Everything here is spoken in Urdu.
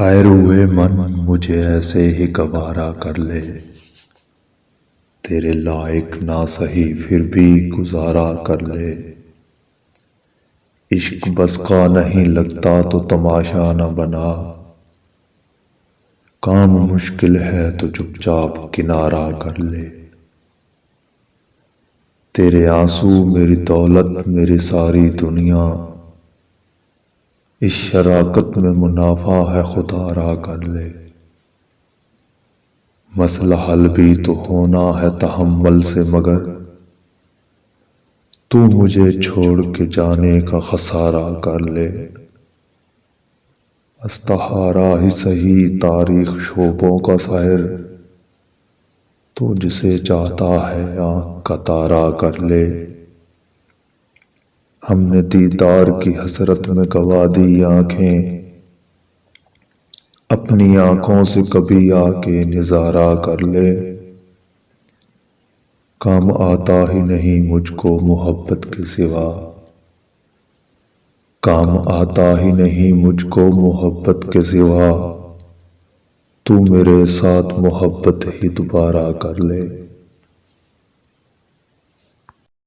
اے روئے من مجھے ایسے ہی گوارا کر لے، تیرے لائق نہ سہی پھر بھی گزارا کر لے۔ عشق بس کا نہیں لگتا تو تماشا نہ بنا، کام مشکل ہے تو چپ چاپ کنارہ کر لے۔ تیرے آنسو میری دولت میری ساری دنیا، اس شراکت میں منافع ہے خدا را کر لے۔ مسئلہ حل بھی تو ہونا ہے تحمل سے، مگر تو مجھے چھوڑ کے جانے کا خسارہ کر لے۔ استخارہ ہی سہی تاریخ شعبوں کا سحر، تو جسے چاہتا ہے آنکھ کا تارہ کر لے۔ ہم نے دیدار کی حسرت میں گوا دی آنکھیں، اپنی آنکھوں سے کبھی آ کے نظارہ کر لے۔ کام آتا ہی نہیں مجھ کو محبت کے سوا، کام آتا ہی نہیں مجھ کو محبت کے سوا، تو میرے ساتھ محبت ہی دوبارہ کر لے۔